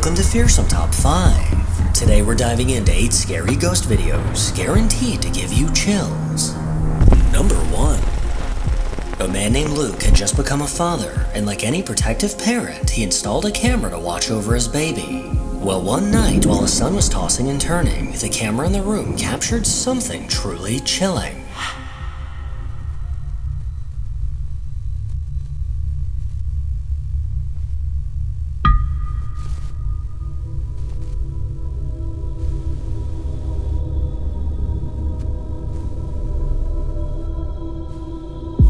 Welcome to Fearsome Top 5. Today we're diving into 8 scary ghost videos, guaranteed to give you chills. Number 1. A man named Luke had just become a father, and like any protective parent, he installed a camera to watch over his baby. Well, one night while his son was tossing and turning, the camera in the room captured something truly chilling.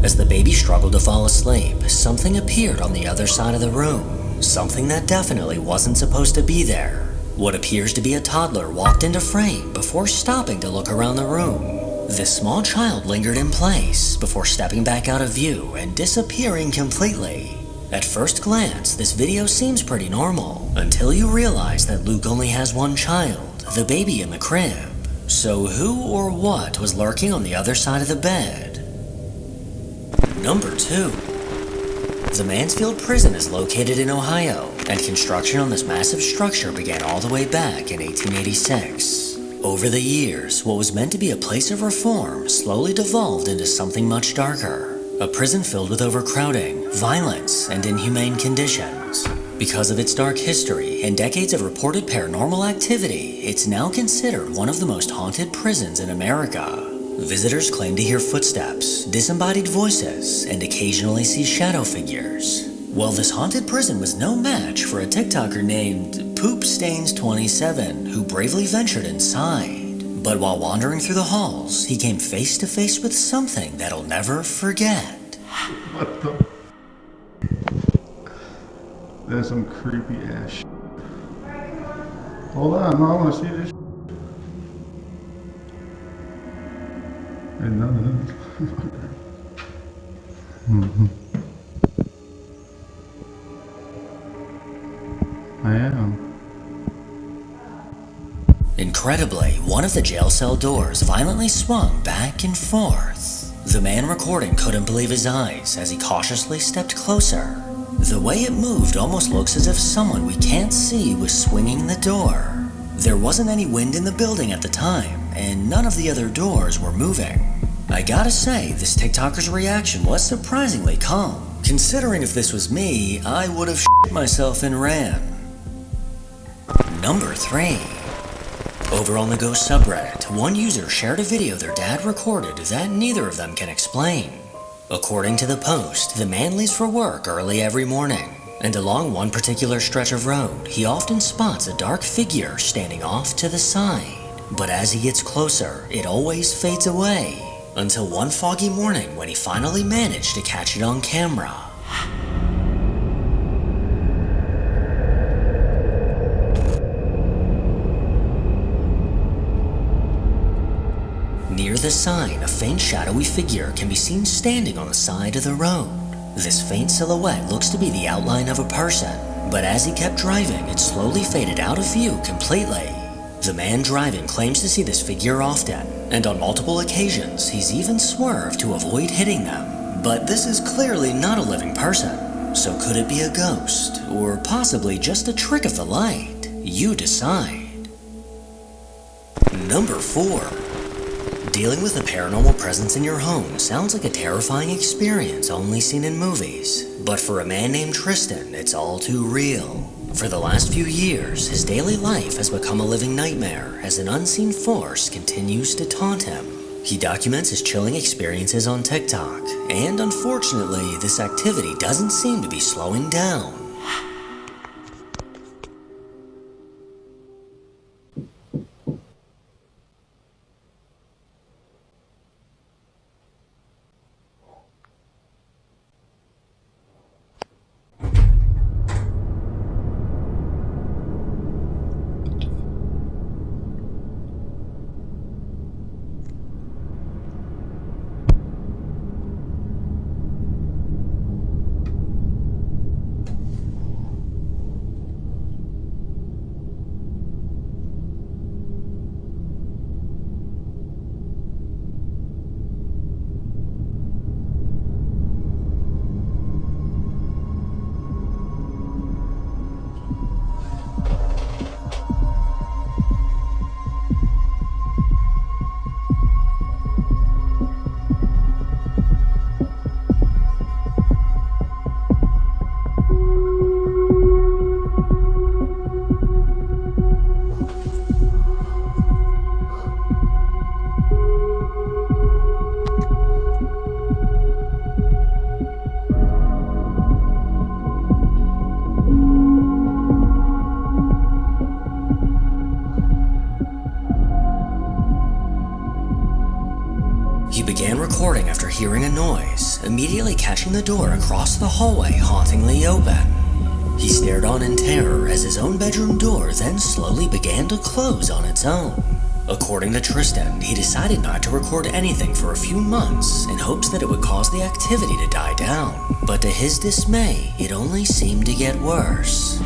As the baby struggled to fall asleep, something appeared on the other side of the room. Something that definitely wasn't supposed to be there. What appears to be a toddler walked into frame before stopping to look around the room. This small child lingered in place before stepping back out of view and disappearing completely. At first glance, this video seems pretty normal, until you realize that Luke only has one child, the baby in the crib. So who or what was lurking on the other side of the bed? Number 2. The Mansfield prison is located in Ohio, and construction on this massive structure began all the way back in 1886. Over the years, what was meant to be a place of reform slowly devolved into something much darker. A prison filled with overcrowding, violence, and inhumane conditions. Because of its dark history and decades of reported paranormal activity, it's now considered one of the most haunted prisons in America. Visitors claim to hear footsteps, disembodied voices, and occasionally see shadow figures. Well, this haunted prison was no match for a TikToker named PoopStains27 who bravely ventured inside. But while wandering through the halls, he came face to face with something that'll never forget. What the? That's some creepy ass shit. Hold on, I want to see this shit. And none of them. I am. Incredibly, one of the jail cell doors violently swung back and forth. The man recording couldn't believe his eyes as he cautiously stepped closer. The way it moved almost looks as if someone we can't see was swinging the door. There wasn't any wind in the building at the time, and none of the other doors were moving. I gotta say, this TikToker's reaction was surprisingly calm. Considering if this was me, I would have shit myself and ran. Number 3. Over on the Ghost subreddit, one user shared a video their dad recorded that neither of them can explain. According to the post, the man leaves for work early every morning, and along one particular stretch of road, he often spots a dark figure standing off to the side. But as he gets closer, it always fades away. Until one foggy morning when he finally managed to catch it on camera. Near the sign, a faint shadowy figure can be seen standing on the side of the road. This faint silhouette looks to be the outline of a person, but as he kept driving, it slowly faded out of view completely. The man driving claims to see this figure often, and on multiple occasions, he's even swerved to avoid hitting them. But this is clearly not a living person, so could it be a ghost, or possibly just a trick of the light? You decide. Number 4. Dealing with a paranormal presence in your home sounds like a terrifying experience only seen in movies, but for a man named Tristan, it's all too real. For the last few years, his daily life has become a living nightmare as an unseen force continues to taunt him. He documents his chilling experiences on TikTok, and unfortunately, this activity doesn't seem to be slowing down. after hearing a noise, immediately catching the door across the hallway hauntingly open. He stared on in terror as his own bedroom door then slowly began to close on its own. According to Tristan, he decided not to record anything for a few months in hopes that it would cause the activity to die down. But to his dismay, it only seemed to get worse.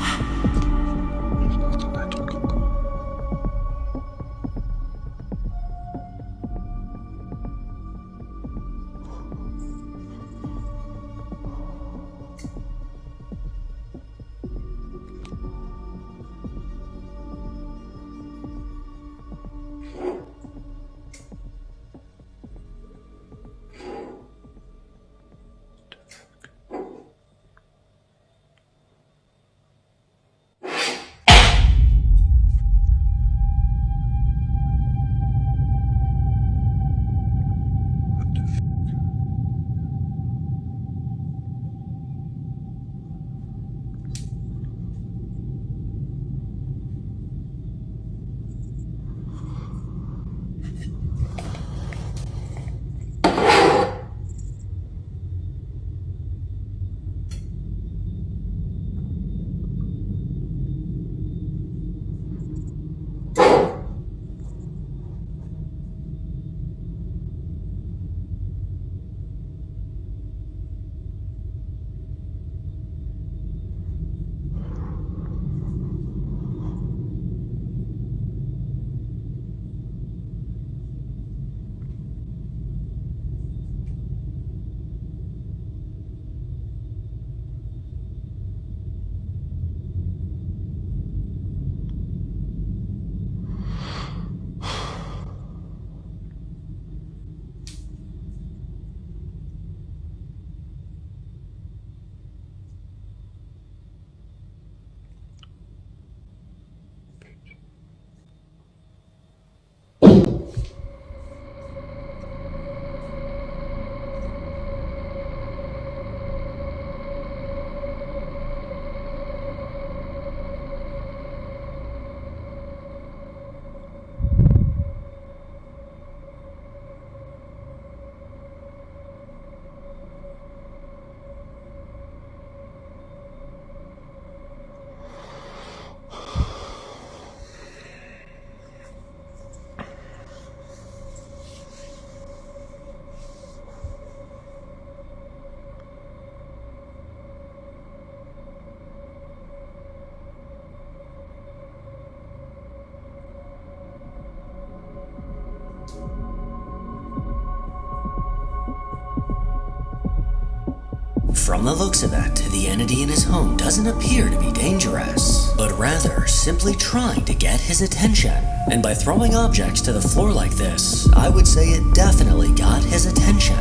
From the looks of it, the entity in his home doesn't appear to be dangerous, but rather simply trying to get his attention. And by throwing objects to the floor like this, I would say it definitely got his attention.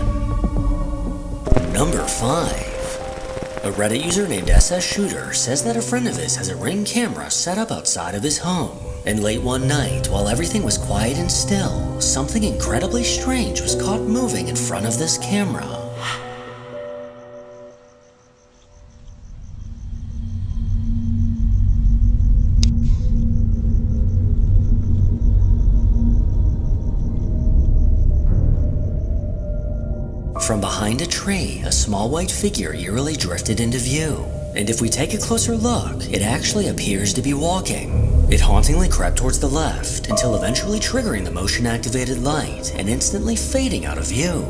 Number 5. A Reddit user named SS Shooter says that a friend of his has a Ring camera set up outside of his home. And late one night, while everything was quiet and still, something incredibly strange was caught moving in front of this camera. From behind a tree, a small white figure eerily drifted into view. And if we take a closer look, it actually appears to be walking. It hauntingly crept towards the left, until eventually triggering the motion-activated light and instantly fading out of view.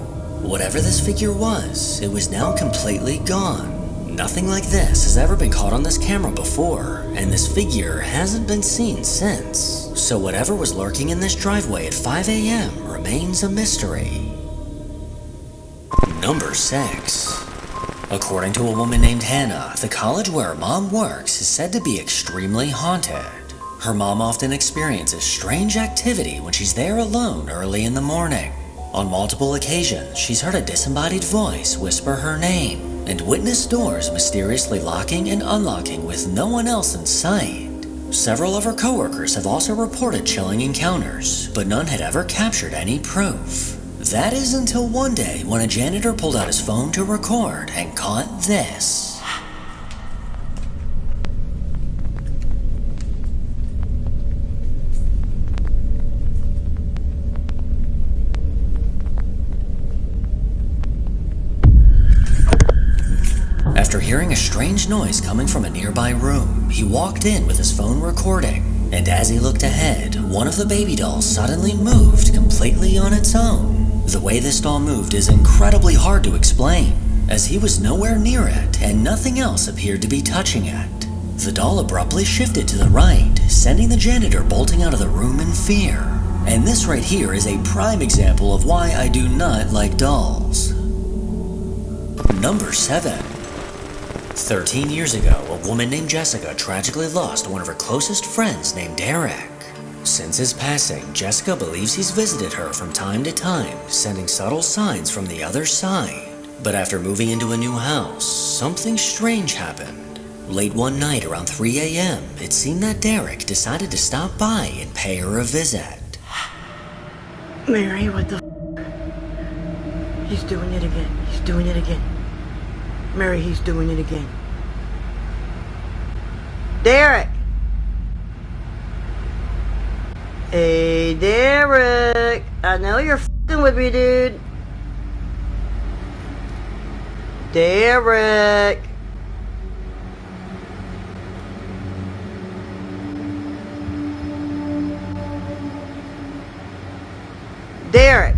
Whatever this figure was, it was now completely gone. Nothing like this has ever been caught on this camera before, and this figure hasn't been seen since. So whatever was lurking in this driveway at 5 a.m. remains a mystery. Number 6. According to a woman named Hannah, the college where her mom works is said to be extremely haunted. Her mom often experiences strange activity when she's there alone early in the morning. On multiple occasions, she's heard a disembodied voice whisper her name, and witnessed doors mysteriously locking and unlocking with no one else in sight. Several of her coworkers have also reported chilling encounters, but none had ever captured any proof. That is until one day when a janitor pulled out his phone to record and caught this. After hearing a strange noise coming from a nearby room, he walked in with his phone recording, and as he looked ahead, one of the baby dolls suddenly moved completely on its own. The way this doll moved is incredibly hard to explain, as he was nowhere near it and nothing else appeared to be touching it. The doll abruptly shifted to the right, sending the janitor bolting out of the room in fear. And this right here is a prime example of why I do not like dolls. Number 7. 13 years ago, a woman named Jessica tragically lost one of her closest friends named Derek. Since his passing, Jessica believes he's visited her from time to time, sending subtle signs from the other side. But after moving into a new house, something strange happened. Late one night around 3 a.m., it seemed that Derek decided to stop by and pay her a visit. Mary, what the He's doing it again. He's doing it again. Mary, he's doing it again. Derek! Hey, Derek! I know you're f***ing with me, dude. Derek! Derek!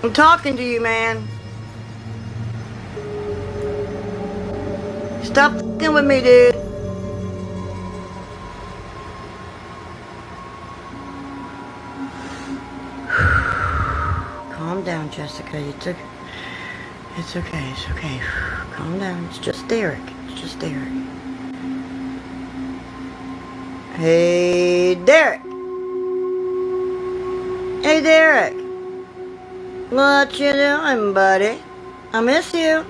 I'm talking to you, man. Stop f***ing with me, dude. Calm down, Jessica. It's okay. It's okay. Calm down. It's just Derek. It's just Derek. Hey, Derek. Hey, Derek. What you doing, buddy? I miss you.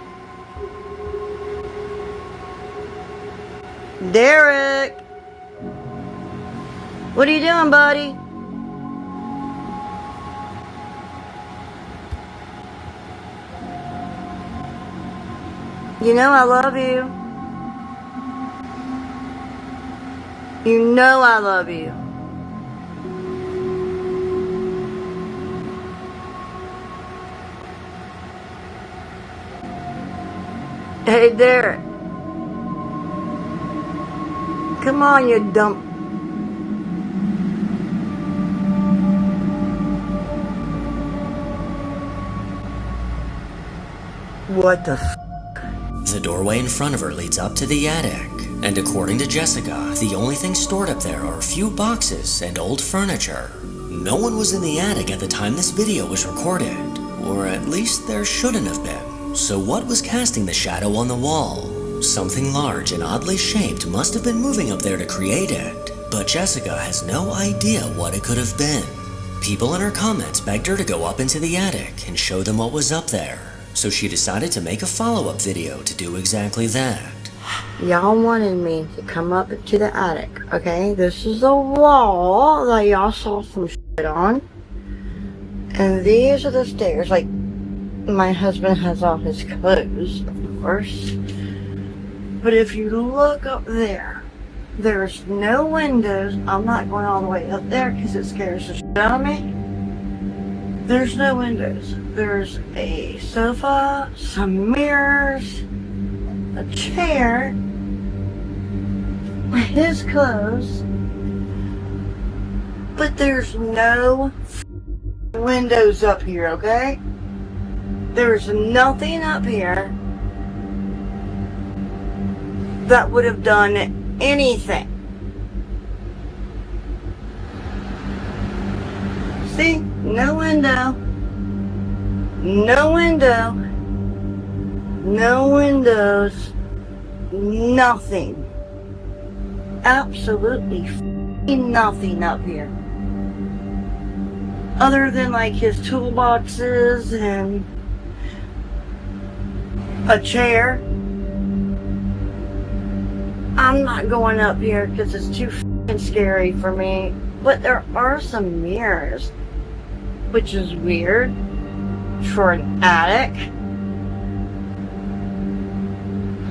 Derek. What are you doing, buddy? You know I love you. You know I love you. Hey, Derek. Come on, you dumb... What the f***? The doorway in front of her leads up to the attic, and according to Jessica, the only things stored up there are a few boxes and old furniture. No one was in the attic at the time this video was recorded, or at least there shouldn't have been. So what was casting the shadow on the wall? Something large and oddly shaped must have been moving up there to create it, but Jessica has no idea what it could have been. People in her comments begged her to go up into the attic and show them what was up there, so she decided to make a follow-up video to do exactly that. Y'all wanted me to come up to the attic, okay? This is a wall that y'all saw some shit on. And these are the stairs. Like, my husband has all his clothes, of course. But if you look up there, there's no windows. I'm not going all the way up there because it scares the shit out of me. There's no windows. There's a sofa, some mirrors, a chair, his clothes, but there's no windows up here, okay? There's nothing up here that would have done anything. See? No window. No window. No windows. Nothing. Absolutely nothing up here. Other than like his toolboxes and a chair. I'm not going up here because it's too f***ing scary for me. But there are some mirrors, which is weird for an attic.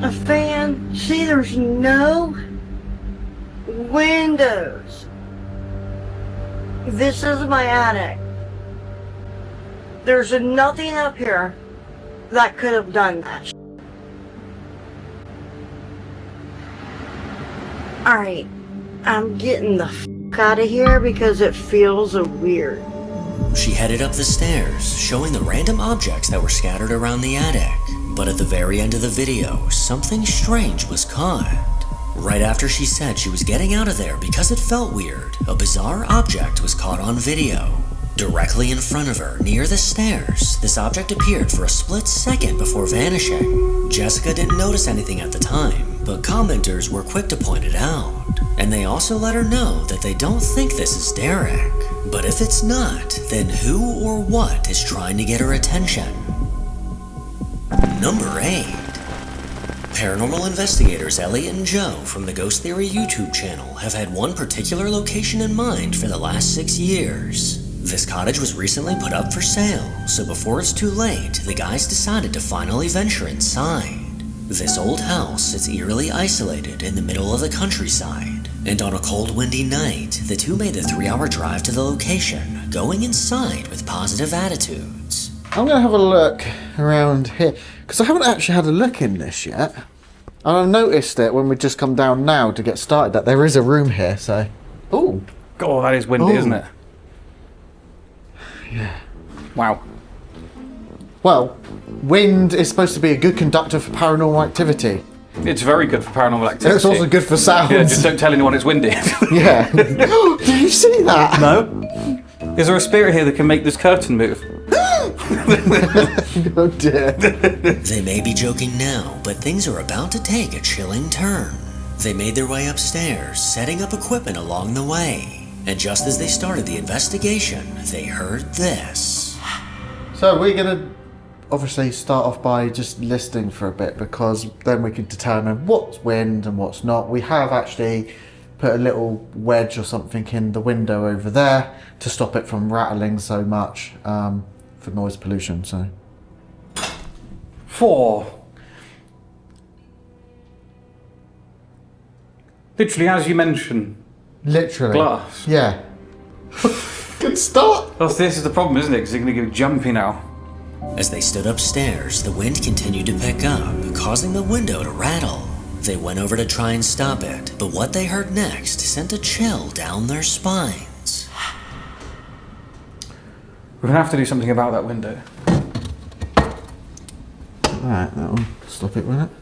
A fan. See, there's no windows. This is my attic. There's nothing up here that could have done that. Alright, I'm getting the f out of here because it feels weird. She headed up the stairs, showing the random objects that were scattered around the attic. But at the very end of the video, something strange was caught. Right after she said she was getting out of there because it felt weird, a bizarre object was caught on video. Directly in front of her, near the stairs, this object appeared for a split second before vanishing. Jessica didn't notice anything at the time, but commenters were quick to point it out. And they also let her know that they don't think this is Derek. But if it's not, then who or what is trying to get her attention? Number 8. Paranormal investigators Elliot and Joe from the Ghost Theory YouTube channel have had one particular location in mind for the last 6 years. This cottage was recently put up for sale, so before it's too late, the guys decided to finally venture inside. This old house is eerily isolated in the middle of the countryside, and on a cold, windy night, the two made the 3-hour drive to the location, going inside with positive attitudes. I'm going to have a look around here, because I haven't actually had a look in this yet. And I've noticed it when we just come down now to get started, that there is a room here, so... Ooh. God, that is windy, isn't it? Yeah. Wow. Well, wind is supposed to be a good conductor for paranormal activity. It's very good for paranormal activity. It's also good for sound. Yeah, just don't tell anyone it's windy. Yeah. Did you see that? No? Is there a spirit here that can make this curtain move? Oh dear. They may be joking now, but things are about to take a chilling turn. They made their way upstairs, setting up equipment along the way. And just as they started the investigation, they heard this. So we're going to obviously start off by just listening for a bit, because then we can determine what's wind and what's not. We have actually put a little wedge or something in the window over there to stop it from rattling so much for noise pollution. So 4. Literally, as you mentioned, literally glass. Yeah. Good start. Well, this is the problem, isn't it? Because you're going to get jumpy now. As they stood upstairs, the wind continued to pick up, causing the window to rattle. They went over to try and stop it, but what they heard next sent a chill down their spines. We're going to have to do something about that window. Alright, that'll stop it, won't it?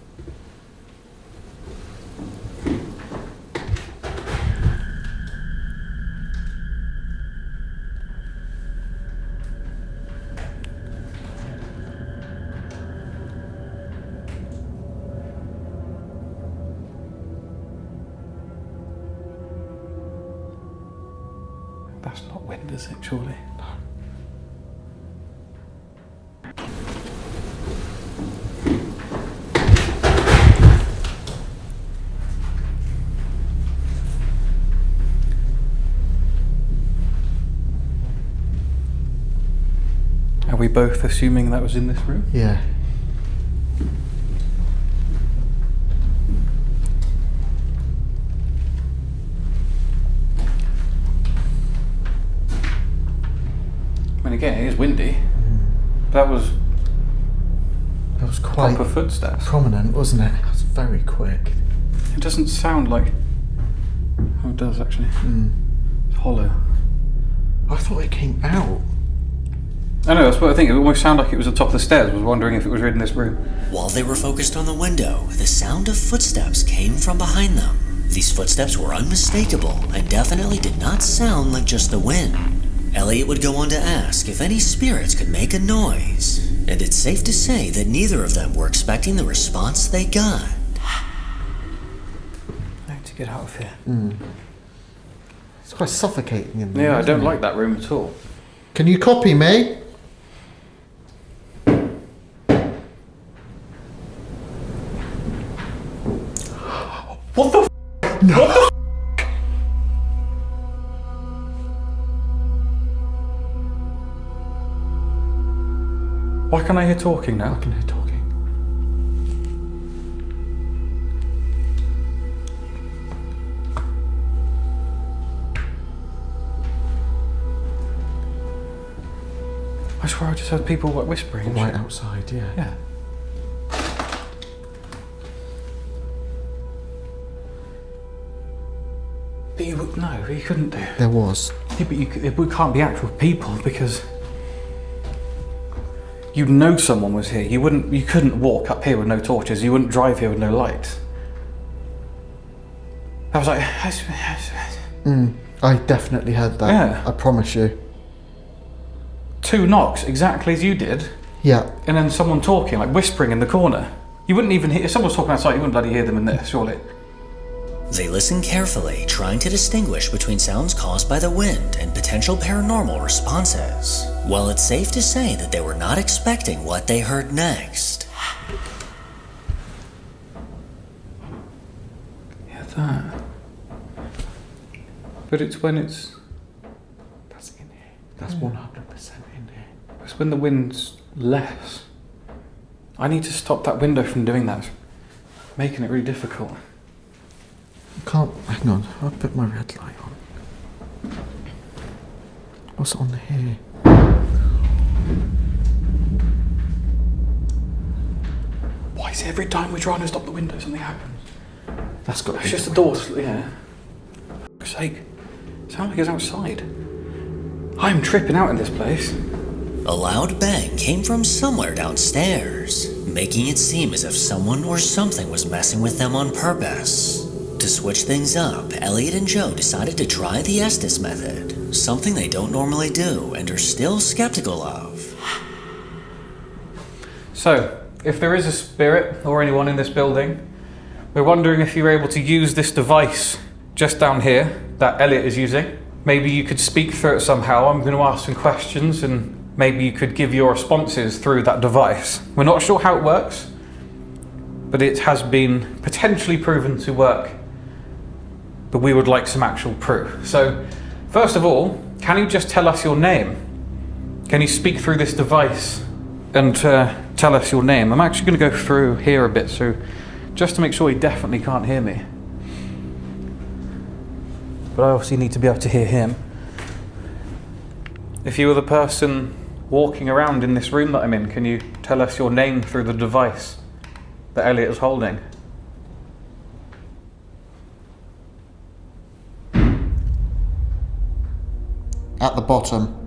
That's not wind, is it, surely? Are we both assuming that was in this room? Yeah. I mean, again, it is windy. That was quite proper footsteps. prominent, wasn't it? It was very quick. It doesn't sound like... Oh, it does, actually. It's hollow. I thought it came out. I know, that's what I think. It almost sounded like it was on top of the stairs. I was wondering if it was in this room. While they were focused on the window, the sound of footsteps came from behind them. These footsteps were unmistakable and definitely did not sound like just the wind. Elliot would go on to ask if any spirits could make a noise, and it's safe to say that neither of them were expecting the response they got. I need to get out of here. It's quite suffocating in there. Yeah, I isn't don't it? like that room at all. Can you copy me? What the f***? What the f***? Why can't I hear talking now? I can hear talking. I swear I just heard people like whispering. and Right shit. outside, yeah. Yeah. But you couldn't do. There was. Yeah, but it can't be actual people because you'd know someone was here. You couldn't walk up here with no torches. You wouldn't drive here with no lights. I was like, I definitely heard that. Yeah. I promise you. 2 knocks, exactly as you did, Yeah. and then someone talking, like whispering in the corner. You wouldn't even hear, if someone was talking outside, you wouldn't bloody hear them in there, surely. They listened carefully, trying to distinguish between sounds caused by the wind and potential paranormal responses. While it's safe to say that they were not expecting what they heard next. Yeah, that. But it's when it's... That's in here. That's 100% in here. It's when the wind's less. I need to stop that window from doing that. It's making it really difficult. Can't. Hang on. I'll put my red light on. What's on here? Why is it every time we try and stop the window, something happens? That's got to It's be just the the doors, yeah. For fuck's sake. Sound like it's outside. I'm tripping out in this place. A loud bang came from somewhere downstairs, making it seem as if someone or something was messing with them on purpose. To switch things up, Elliot and Joe decided to try the Estes method, something they don't normally do and are still skeptical of. So, if there is a spirit or anyone in this building, we're wondering if you're able to use this device just down here that Elliot is using. Maybe you could speak through it somehow. I'm going to ask some questions and maybe you could give your responses through that device. We're not sure how it works, but it has been potentially proven to work. But we would like some actual proof. So, first of all, can you just tell us your name? Can you speak through this device and tell us your name? I'm actually going to go through here a bit, so just to make sure he definitely can't hear me. But I obviously need to be able to hear him. If you were the person walking around in this room that I'm in, can you tell us your name through the device that Elliot is holding? At the bottom.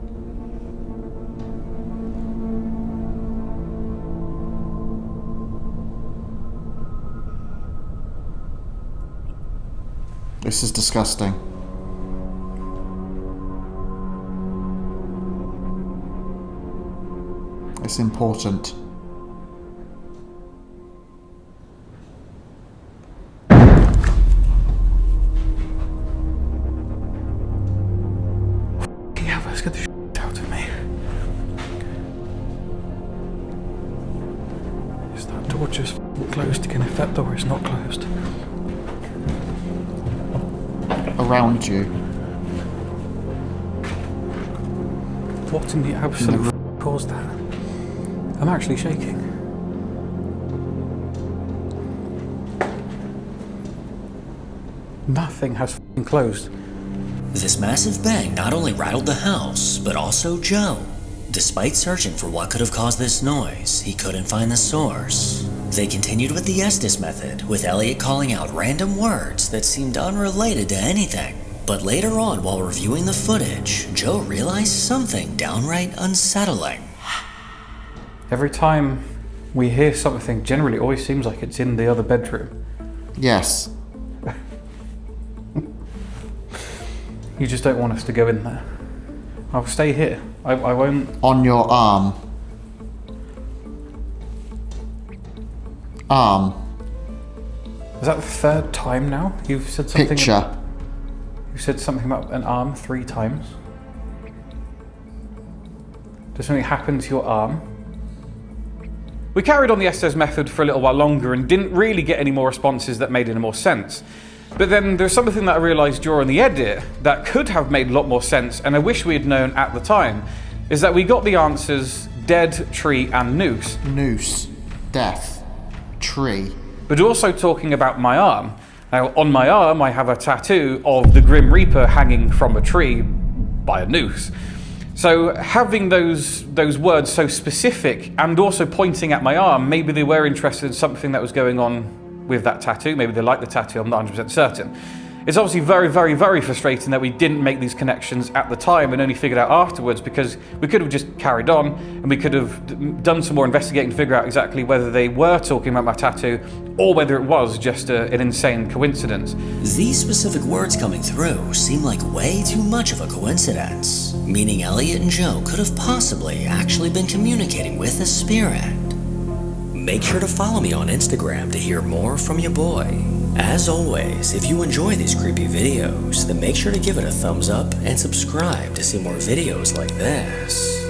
This is disgusting. It's important. Yeah, let's get the shit out of me. Is that door just closed again? If that door is not closed. Around you. What in the absolute caused that? I'm actually shaking. Nothing has closed. This massive bang not only rattled the house, but also Joe. Despite searching for what could have caused this noise, he couldn't find the source. They continued with the Estes method, with Elliot calling out random words that seemed unrelated to anything. But later on, while reviewing the footage, Joe realized something downright unsettling. Every time we hear something, generally it always seems like it's in the other bedroom. Yes. You just don't want us to go in there. I'll stay here. I won't... On your arm. Arm. Is that the 3rd time now? You've said something... Picture. You said something about an arm 3 times. Does something happen to your arm? We carried on the Estes method for a little while longer and didn't really get any more responses that made any more sense. But then there's something that I realised during the edit that could have made a lot more sense, and I wish we had known at the time, is that we got the answers dead, tree and noose. Noose. Death. Tree. But also talking about my arm. Now, on my arm, I have a tattoo of the Grim Reaper hanging from a tree by a noose. So having those words so specific and also pointing at my arm, maybe they were interested in something that was going on with that tattoo. Maybe they liked the tattoo, I'm not 100% certain. It's obviously very, very, very frustrating that we didn't make these connections at the time and only figured out afterwards, because we could have just carried on and we could have done some more investigating to figure out exactly whether they were talking about my tattoo or whether it was just an insane coincidence. These specific words coming through seem like way too much of a coincidence, meaning Elliot and Joe could have possibly actually been communicating with a spirit. Make sure to follow me on Instagram to hear more from your boy. As always, if you enjoy these creepy videos, then make sure to give it a thumbs up and subscribe to see more videos like this.